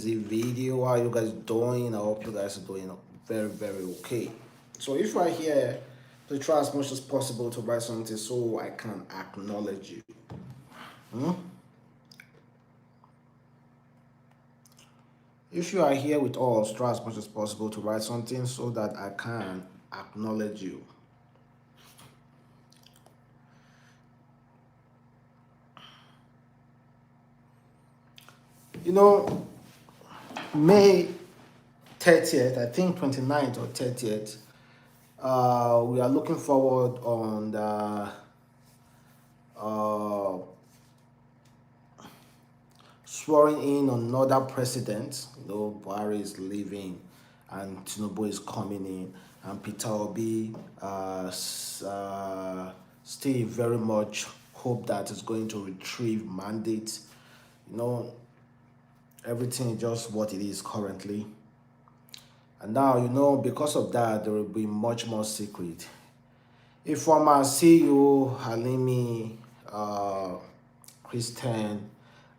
busy video. How you guys doing? I hope you guys are doing very, very okay. So if you are here, to try as much as possible to write something so I can acknowledge you. Hmm? If you are here with us, try as much as possible to write something so that I can acknowledge you. You know, May 30th, I think 29th or 30th, we are looking forward on the swearing in on another president. Buhari is leaving and Tinubu is coming in, and Peter Obi still very much hope that it's going to retrieve mandate. Everything is just what it is currently. And now, because of that, there will be much more secret. If from our CEO, Halimi, Christian,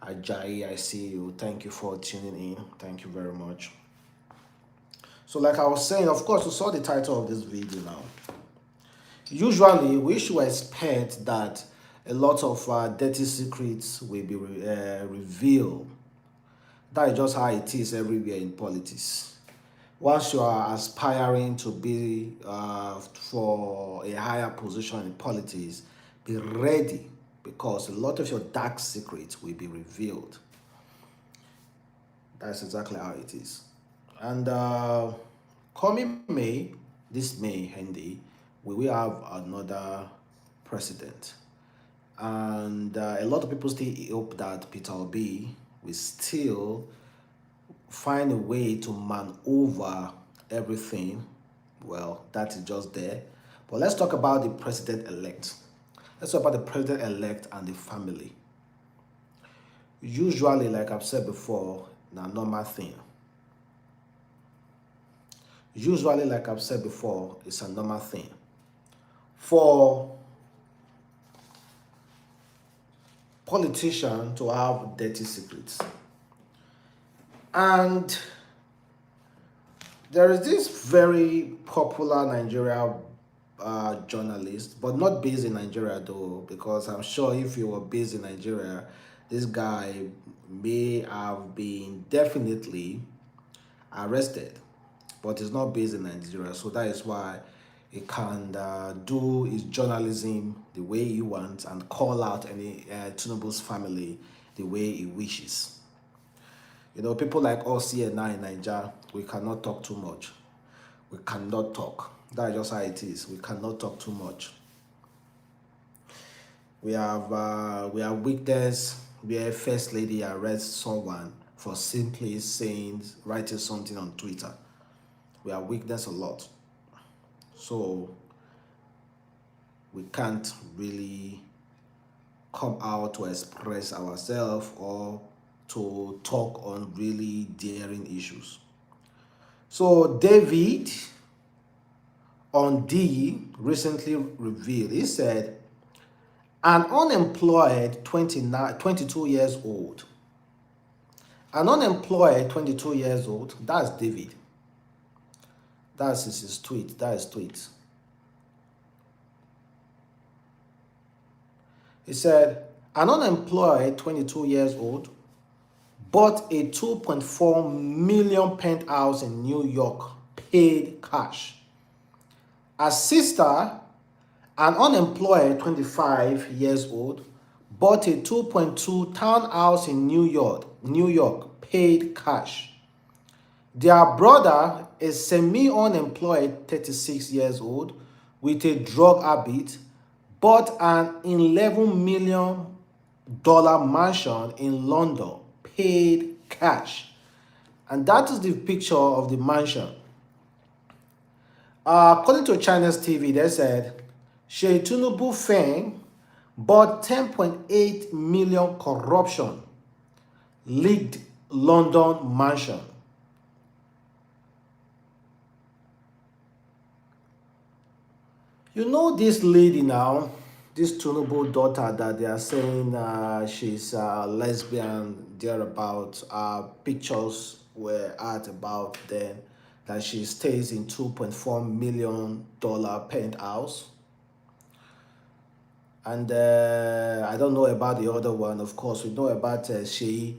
Ajayi, I see you. Thank you for tuning in. Thank you very much. So like I was saying, of course, you saw the title of this video now. Usually, we should expect that a lot of dirty secrets will be revealed. That is just how it is everywhere in politics. Once you are aspiring to be for a higher position in politics, be ready, because a lot of your dark secrets will be revealed. That's exactly how it is. And coming May, this May, Hendy, we will have another president. And a lot of people still hope that Peter Obi will still find a way to maneuver everything. Well, that is just there. But let's talk about the president-elect. Let's talk about the president-elect and the family. Usually, like I've said before, a normal thing. Usually, like I've said before, it's a normal thing. For politicians to have dirty secrets. And there is this very popular Nigeria journalist, but not based in Nigeria though, because I'm sure if he were based in Nigeria, this guy may have been definitely arrested, but he's not based in Nigeria, so that is why he can do his journalism the way he wants and call out any Tinubu's family the way he wishes. People like us here now in Nigeria, we cannot talk too much. We cannot talk. That's just how it is. We cannot talk too much. We have witnessed where First Lady arrests someone for simply writing something on Twitter. We have witnessed a lot. So we can't really come out to express ourselves or to talk on really daring issues. So David on D recently revealed, he said, an unemployed 22 years old, that's David. That's his tweet. That is tweet. He said, an unemployed 22 years old bought a 2.4 million penthouse in New York, paid cash. A sister, an unemployed 25 years old, bought a 2.2 townhouse in New York, paid cash. Their brother, a semi-unemployed 36 years old with a drug habit, bought an $11 million mansion in London, paid cash. And that is the picture of the mansion. According to China's TV, they said, Sheikh Tinubu fame bought 10.8 million corruption, leaked London mansion. This lady now, this Tinubu daughter that they are saying she's a lesbian, thereabout. Pictures were at about then that she stays in $2.4 million penthouse. And I don't know about the other one. Of course, we know about Seyi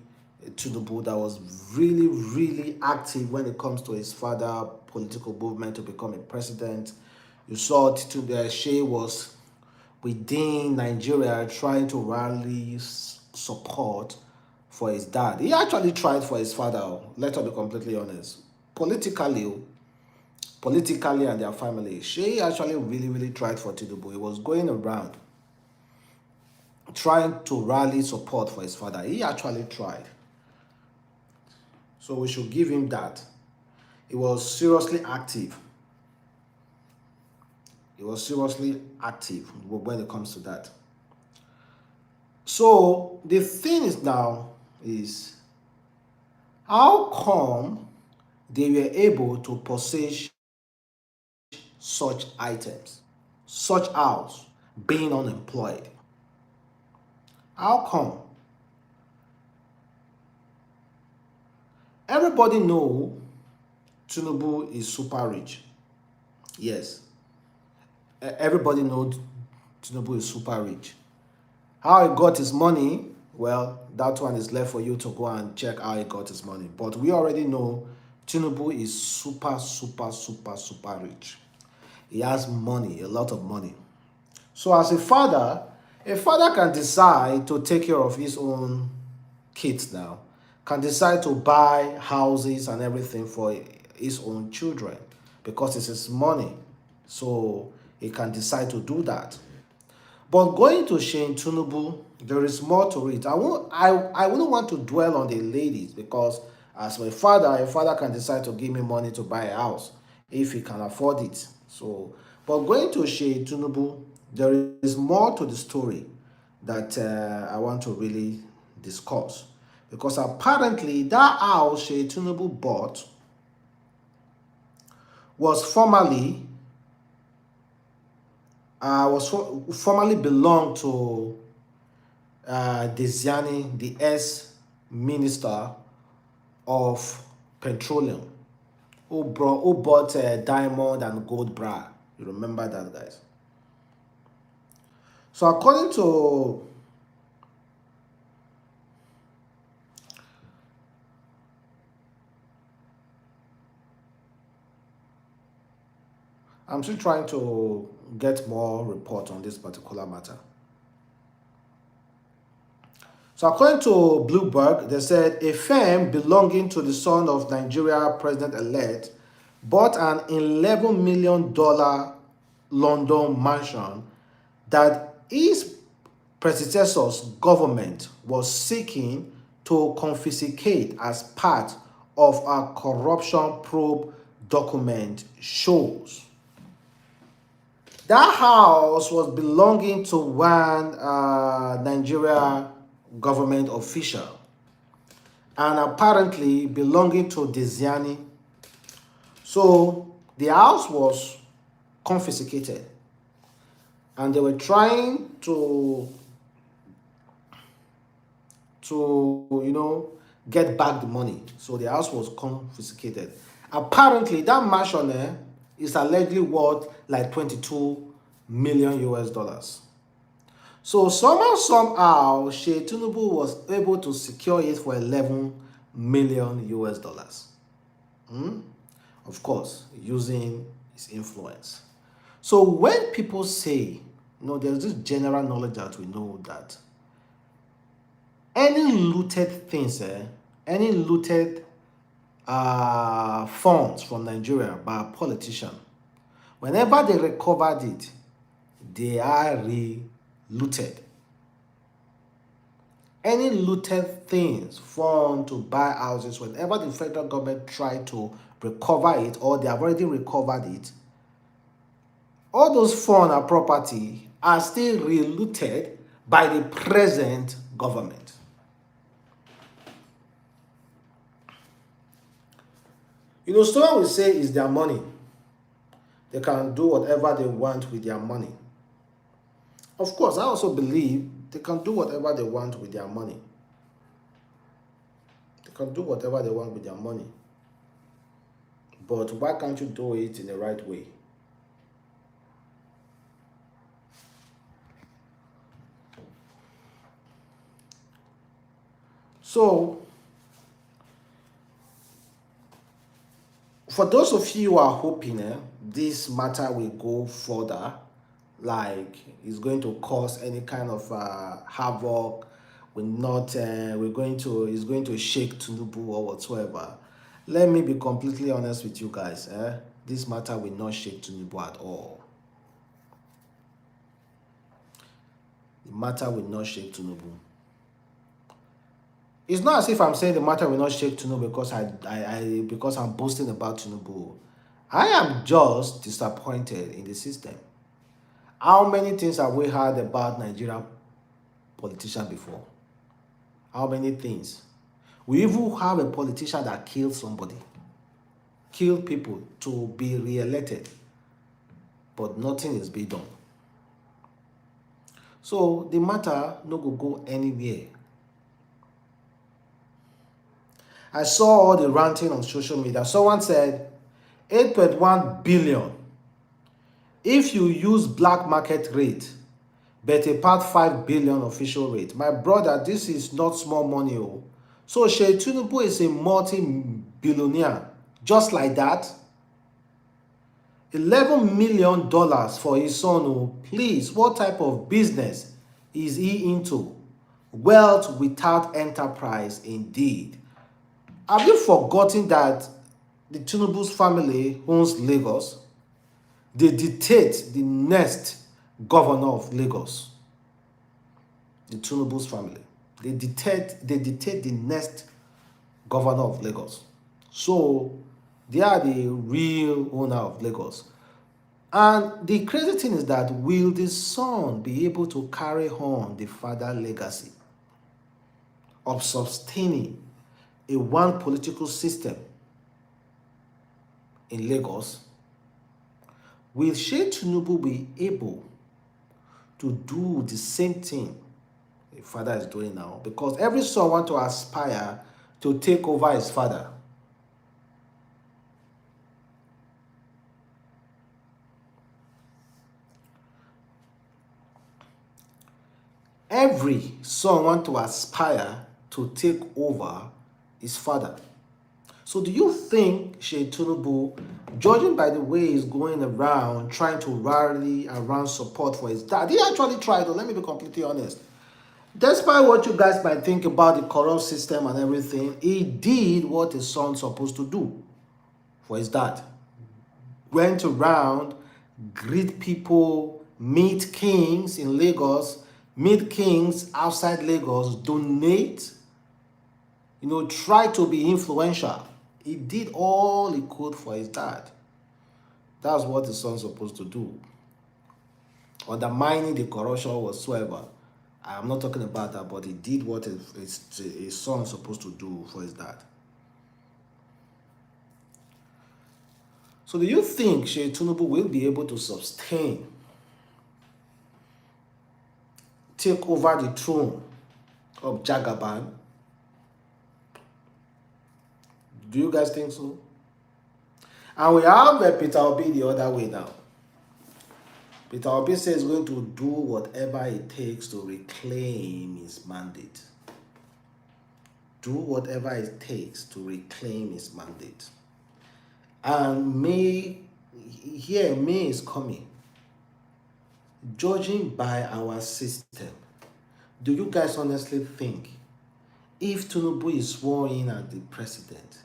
Tinubu, that was really, really active when it comes to his father political movement to become a president. You saw Seyi was within Nigeria trying to rally support for his dad. He actually tried for his father, let's be completely honest. Politically and their family, Seyi actually really, really tried for Tinubu. He was going around trying to rally support for his father. He actually tried. So we should give him that. He was seriously active. He was seriously active when it comes to that. So the thing is now is, how come they were able to possess such items, such house, being unemployed? How come? Everybody know Tinubu is super rich. Yes. Everybody knows Tinubu is super rich. How he got his money, well, that one is left for you to go and check how he got his money. But we already know Tinubu is super, super, super, super rich. He has money, a lot of money. So as a father can decide to take care of his own kids now, can decide to buy houses and everything for his own children because it's his money. So he can decide to do that. But going to Seyi Tinubu, there is more to it. I wouldn't want to dwell on the ladies because as a father can decide to give me money to buy a house if he can afford it. So, but going to Seyi Tinubu, there is more to the story that I want to really discuss. Because apparently that house Seyi Tinubu bought was formerly belonged to Desiani, the ex-minister of petroleum, who bought diamond and gold bra. You remember that, guys? So according to I'm still trying to get more report on this particular matter. So according to Bloomberg, they said a firm belonging to the son of Nigeria president-elect bought an $11 million London mansion that his predecessor's government was seeking to confiscate as part of a corruption probe document shows. That house was belonging to one Nigeria government official and apparently belonging to Desiani. So the house was confiscated and they were trying to get back the money. So the house was confiscated. Apparently that mansion is allegedly worth like 22 million US dollars. So somehow Seyi Tinubu was able to secure it for 11 million US dollars. Of course, using his influence. So when people say, there's this general knowledge that we know that any looted things, any looted funds from Nigeria by a politician, whenever they recovered it, they are re-looted. Any looted things, funds to buy houses, whenever the federal government try to recover it or they have already recovered it, all those funds and property are still re-looted by the present government. Someone will say it's their money. They can do whatever they want with their money. Of course, I also believe they can do whatever they want with their money. can do whatever they want with their money. But why can't you do it in the right way? So, for those of you who are hoping this matter will go further, like it's going to cause any kind of havoc, it's going to shake Tinubu or whatsoever. Let me be completely honest with you guys. This matter will not shake Tinubu at all. The matter will not shake Tinubu. It's not as if I'm saying the matter will not shake Tinubu because I'm boasting about Tinubu. I am just disappointed in the system. How many things have we heard about Nigerian politicians before? How many things? We even have a politician that killed somebody, killed people to be re-elected, but nothing is being done. So the matter no go anywhere. I saw all the ranting on social media. Someone said 8.1 billion. If you use black market rate, but a part 5 billion official rate. My brother, this is not small money. Oh. So Seyi Tinubu is a multi-billionaire. Just like that. $11 million for his son. Oh. Please, what type of business is he into? Wealth without enterprise, indeed. Have you forgotten that the Tinubu's family owns Lagos? They dictate the next governor of Lagos. The Tinubu's family. They dictate the next governor of Lagos. So they are the real owner of Lagos. And the crazy thing is that will the son be able to carry on the father legacy of sustaining a one political system in Lagos? Will Seyi Tinubu be able to do the same thing the father is doing now? Because every son wants to aspire to take over his father. Every son wants to aspire to take over his father. So do you think Seyi Tinubu, judging by the way he's going around trying to rally around support for his dad, he actually tried, though, let me be completely honest. Despite what you guys might think about the corrupt system and everything, he did what his son's supposed to do for his dad. Went around, greet people, meet kings in Lagos, meet kings outside Lagos, donate, try to be influential. He did all he could for his dad. That's what his son's supposed to do. Undermining the corruption whatsoever. I'm not talking about that, but he did what his son's supposed to do for his dad. So do you think Seyi Tinubu will be able to take over the throne of Jagaban? Do you guys think so? And we have Peter Obi the other way now. Peter Obi says he's going to do whatever it takes to reclaim his mandate. Do whatever it takes to reclaim his mandate. And May is coming. Judging by our system, do you guys honestly think if Tinubu is sworn in as the president,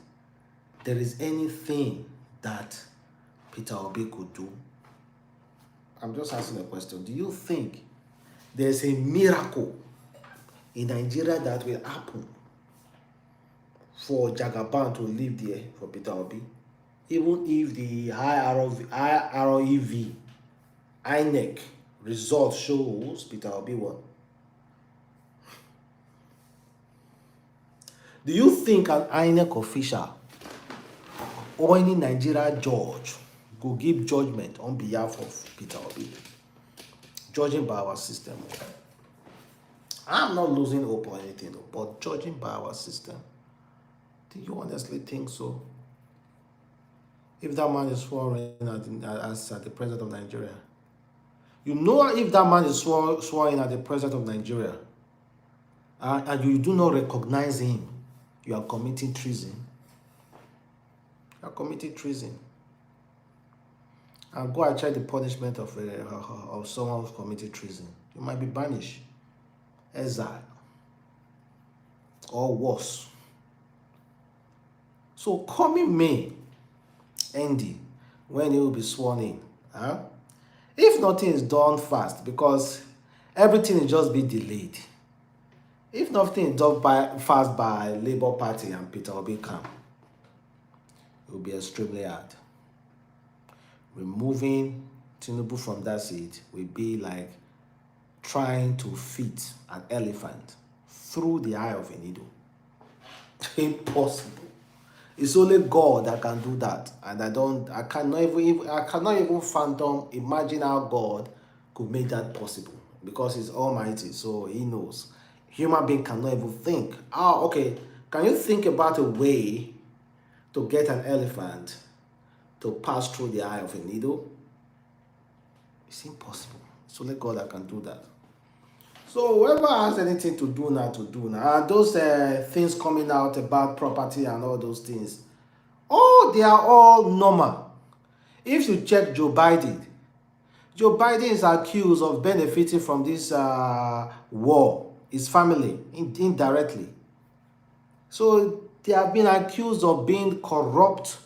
there is anything that Peter Obi could do? I'm just asking a question. Do you think there's a miracle in Nigeria that will happen for Jagaban to live there for Peter Obi? Even if the IREV, INEC result shows Peter Obi won. Do you think an INEC official or any Nigerian judge go give judgment on behalf of Peter Obi? Judging by our system. I'm not losing hope or anything, but judging by our system, Do you honestly think so? If that man is sworn in as the president of Nigeria, you know, if that man is sworn in as the president of Nigeria, and you do not recognize him, you are committing treason. You are committing treason. And go and check the punishment of someone who's committed treason. You might be banished, exiled, or worse. So coming May, Andy, when he will be sworn in, if nothing is done fast, because everything will just be delayed. If nothing is done fast by Labour Party and Peter Obi camp, it will be extremely hard. Removing Tinubu from that seat will be like trying to fit an elephant through the eye of a needle. Impossible. It's only God that can do that, and I cannot even imagine how God could make that possible, because He's Almighty, so He knows. Human being cannot even think. Okay. Can you think about a way to get an elephant to pass through the eye of a needle? It's impossible. It's only God that can do that. So whoever has anything to do now, and those things coming out about property and all those things, they are all normal. If you check Joe Biden is accused of benefiting from this war, his family, indirectly. So they have been accused of being corrupt,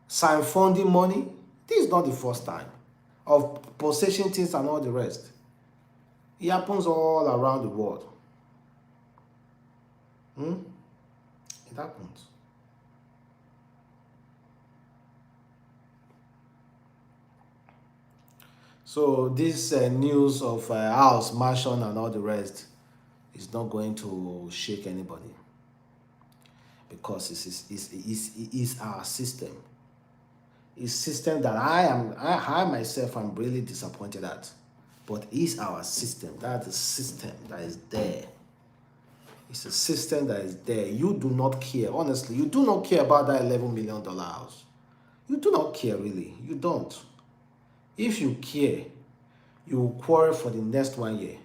sign funding money. This is not the first time. Of possession things and all the rest. It happens all around the world. It happens. So this news of house, mansion and all the rest is not going to shake anybody, because it is our system. It's system that I myself am really disappointed at. But it's our system. That's the system that is there. It's a system that is there. You do not care. Honestly, you do not care about that $11 million house. You do not care, really. You don't. If you care, you will quarrel for the next 1 year.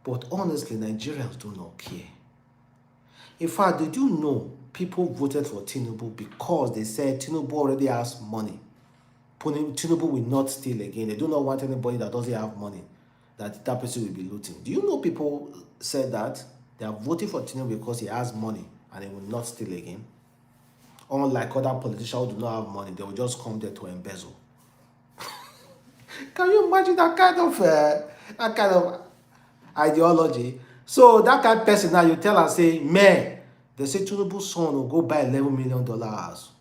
But honestly, Nigerians do not care. In fact, did you know people voted for Tinubu because they said Tinubu already has money? Tinubu will not steal again. They do not want anybody that doesn't have money, that person will be looting. Do you know people said that? They are voting for Tinubu because he has money and he will not steal again. Unlike other politicians who do not have money, they will just come there to embezzle. Can you imagine that kind of ideology? So that kind of person now, you tell and say, man, they say Tinubu's son will go buy $11 million house.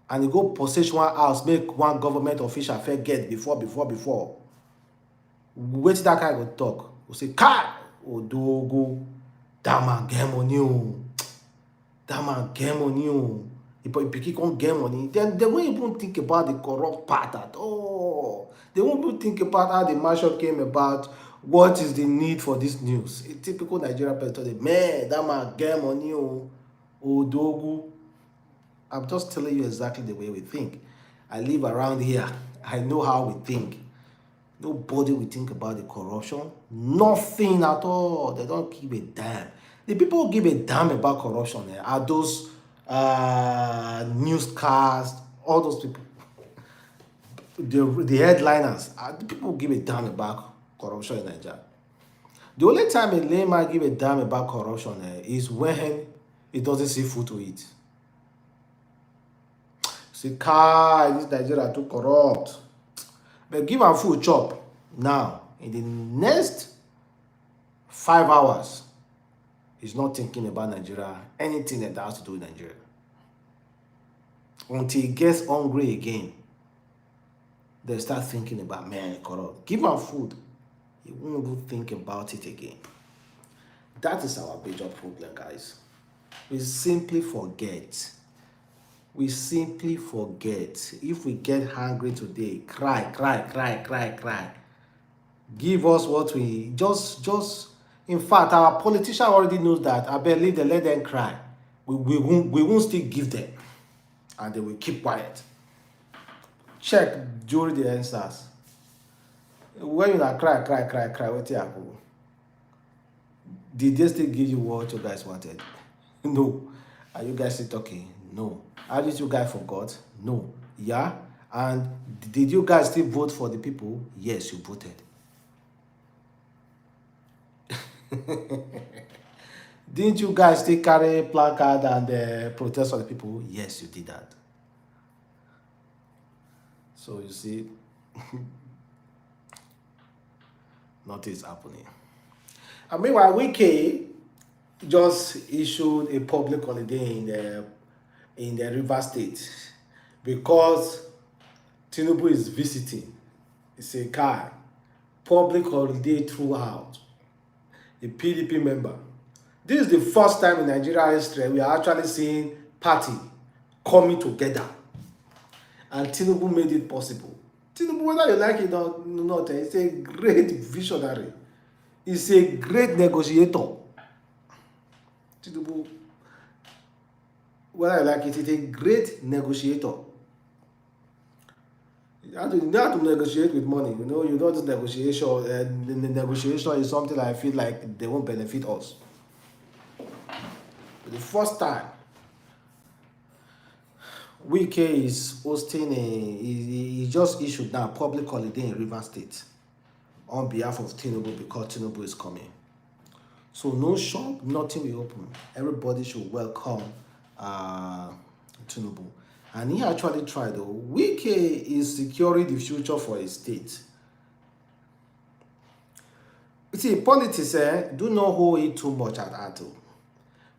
And you go possess one house, make one government official forget before. Wait till that guy go talk. We say, Kai, Odogo, that man get money. That man get money. If he can't get money, then they won't even think about the corrupt part at all. They won't even think about how the marshal came about. What is the need for this news? A typical Nigerian person, man, that man get money. Odogo. I'm just telling you exactly the way we think. I live around here. I know how we think. Nobody will think about the corruption. Nothing at all. They don't give a damn. The people who give a damn about corruption are those newscasts, all those people. The headliners are the people who give a damn about corruption in Nigeria. The only time a layman give a damn about corruption is when he doesn't see food to eat. Say, Kai, this Nigeria too corrupt. But give her food chop now. In the next 5 hours, he's not thinking about Nigeria, anything that has to do with Nigeria. Until he gets hungry again, they start thinking about, man, corrupt. Give him food. He won't even think about it again. That is our major problem, guys. We simply forget. If we get hungry today, cry. Give us what we in fact, our politician already knows that. I believe they let them cry. we won't still give them, and they will keep quiet. Check during the answers. When you are cry, what happen? Did they still give you what you guys wanted? No. Are you guys still talking? No. How did you guys forgot? No. Yeah. And did you guys still vote for the people? Yes, you voted. Didn't you guys still carry placard and protest for the people? Yes, you did that. So you see, nothing is happening. And meanwhile, Wike just issued a public holiday in the River State because Tinubu is visiting. It's a guy. Public holiday throughout. A PDP member. This is the first time in Nigeria history we are actually seeing party coming together. And Tinubu made it possible. Tinubu, whether you like it or not, he's a great visionary. He's a great negotiator. Tinubu, whether you like it, he's a great negotiator. You have to negotiate with money. You know this negotiation. The negotiation is something I feel like they won't benefit us. For the first time, Wike is hosting he just issued now public holiday in River State on behalf of Tinubu because Tinubu is coming. So no shop, nothing will open. Everybody should welcome Tinubu. And he actually tried though. Wike is securing the future for his state. You see, politics do not hold it too much at heart.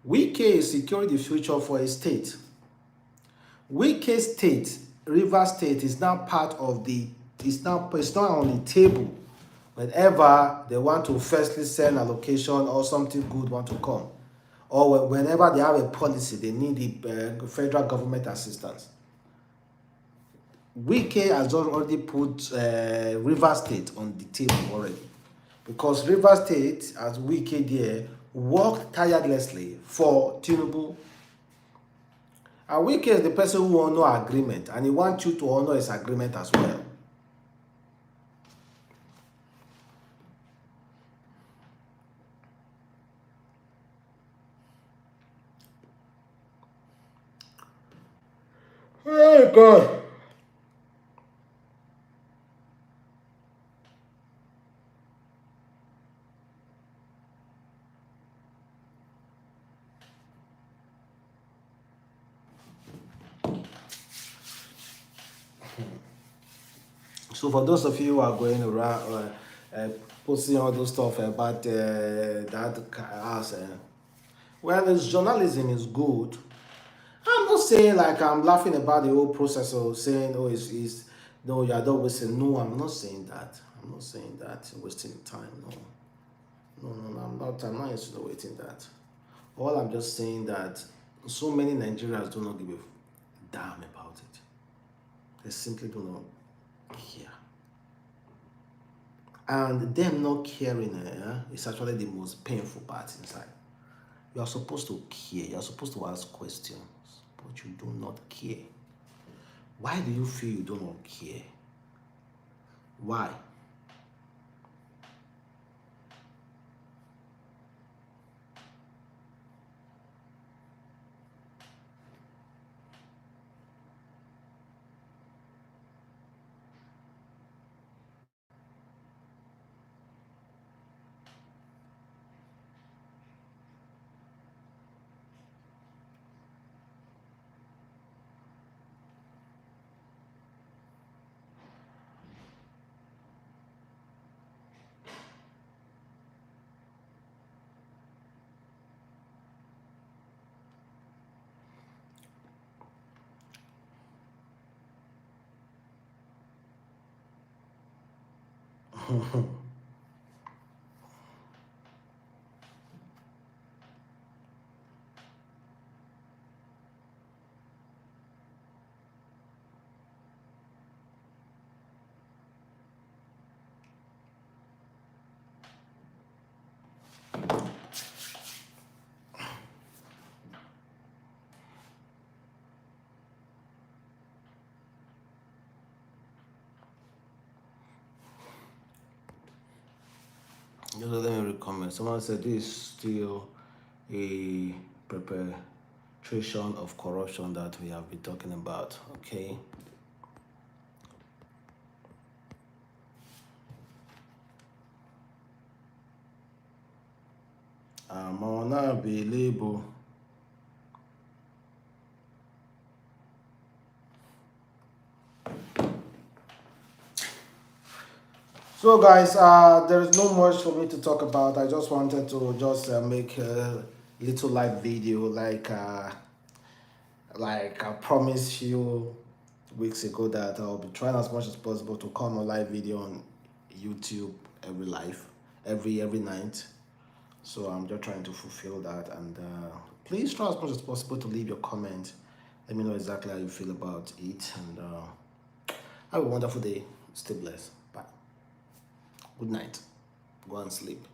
Wike is securing the future for his state. Wike State, River State, is now part of it's not on the table whenever they want to firstly send allocation or something good want to come. Or whenever they have a policy, they need the federal government assistance. Wike has already put River State on the table already. Because River State, as Wike there, worked tirelessly for Tinubu. And Wike is the person who honor agreement, and he wants you to honor his agreement as well. Oh God. So for those of you who are going around posting all those stuff about that house, well, it's journalism is good. I'm not saying like I'm laughing about the whole process or saying, oh, it's no, you're not wasting. No, I'm not saying that. I'm not saying that. Wasting time. No, I'm not insinuating that. All I'm just saying that so many Nigerians do not give a damn about it. They simply do not care. And them not caring is actually the most painful part inside. You are supposed to care. You are supposed to ask questions, but you do not care. Why do you feel you do not care? Why? Just let me read comment. Someone said this is still a perpetration of corruption that we have been talking about. Okay. I'm unavailable. So guys, there is no much for me to talk about. I just wanted to just make a little live video like I promised you weeks ago that I'll be trying as much as possible to come on live video on YouTube every night. So I'm just trying to fulfill that, and please try as much as possible to leave your comment. Let me know exactly how you feel about it, and have a wonderful day. Stay blessed. Bye. Good night. Go and sleep.